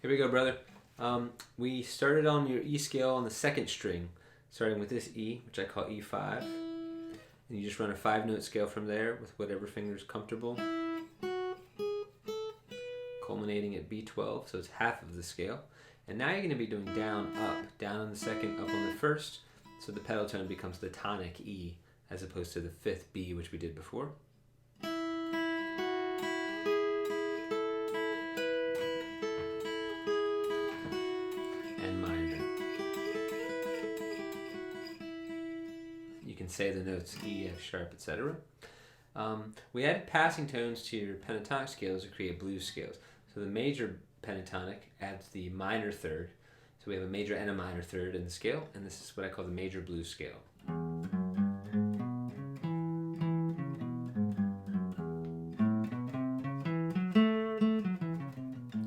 Here we go, brother. We started on your E scale on the second string, starting with this E, which I call E5. And you just run a 5-note scale from there with whatever finger is comfortable, culminating at B12, so it's half of the scale. And now you're going to be doing down, up, down on the second, up on the first, so the pedal tone becomes the tonic E as opposed to the 5th B, which we did before. And minor. You can say the notes E, F sharp, etc. We added passing tones to your pentatonic scales to create blues scales. So the major pentatonic adds the minor third. So we have a major and a minor third in the scale, and this is what I call the major blues scale.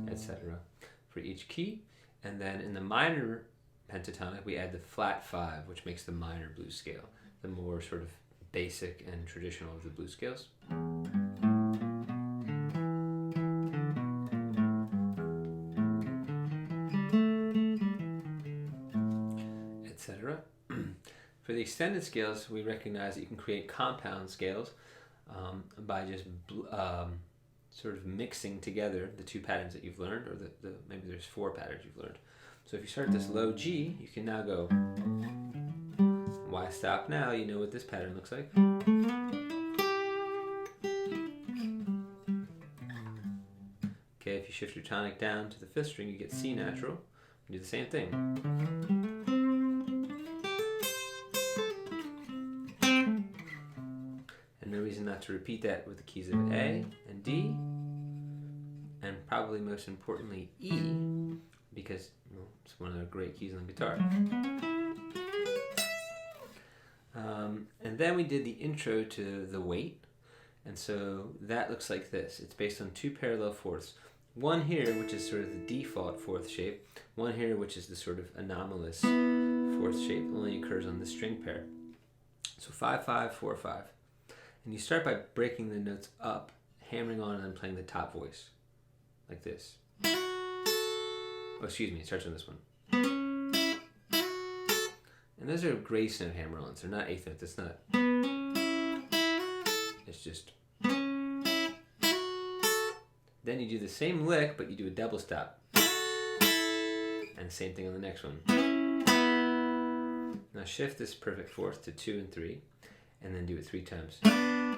Etc. for each key. And then in the minor pentatonic, we add the flat 5, which makes the minor blues scale, the more sort of basic and traditional of the blues scales. Etc. For the extended scales, we recognize that you can create compound scales by just sort of mixing together the two patterns that you've learned, or maybe there's 4 patterns you've learned. So if you start this low G, you can now go, why stop now? You know what this pattern looks like. Okay, if you shift your tonic down to the 5th string, you get C natural. Do the same thing. And no reason not to repeat that with the keys of A and D, and probably most importantly E, because it's one of the great keys on the guitar. And then we did the intro to the weight, and so that looks like this. It's based on 2 parallel fourths. One here, which is sort of the default 4th shape. One here, which is the sort of anomalous 4th shape, only occurs on this string pair. So 5-5, 4-5. And you start by breaking the notes up, hammering on, and then playing the top voice, like this. Oh, excuse me, it starts on this one. And those are grace note hammer-ons. They're not 8th notes. It's not. It's just. Then you do the same lick, but you do a double stop. And the same thing on the next one. Now shift this perfect 4th to 2 and 3, and then do it 3 times. I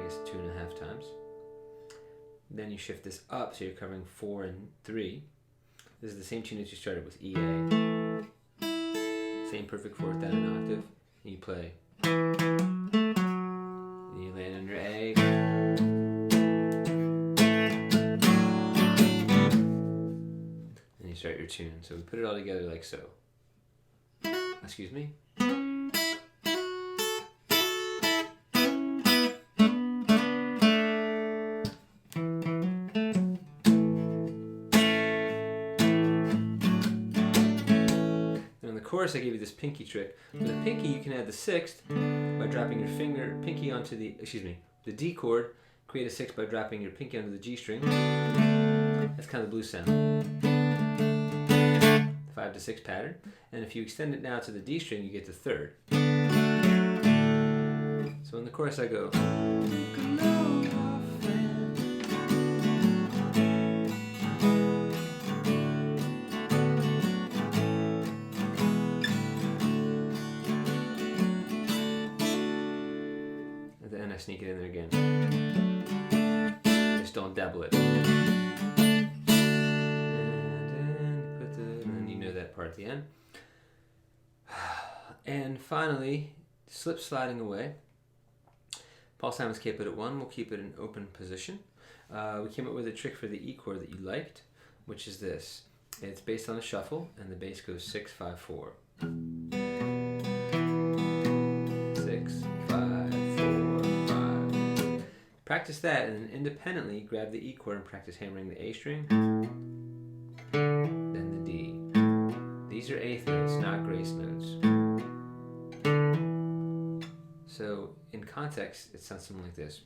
guess 2.5 times. Then you shift this up, so you're covering 4 and 3. This is the same tune as you started with E, A. Same perfect 4th down an octave. And you play. And you land on your A. And you start your tune. So we put it all together like so. Excuse me. Chorus, I gave you this pinky trick. With a pinky, you can add the 6th by dropping your pinky onto the D chord. Create a 6 by dropping your pinky onto the G string. That's kind of the blues sound. 5-6 pattern. And if you extend it now to the D string, you get the 3rd. So in the chorus, I go. And I sneak it in there again. Just don't double it. And you know that part at the end. And finally, slip sliding away. Paul Simon's keep it at 1. We'll keep it in open position. We came up with a trick for the E chord that you liked, which is this. It's based on a shuffle, and the bass goes 6-5-4. 6-5-4-5. Practice that, and then independently grab the E chord and practice hammering the A string, then the D. These are 8th notes, not grace notes. So in context, it sounds something like this.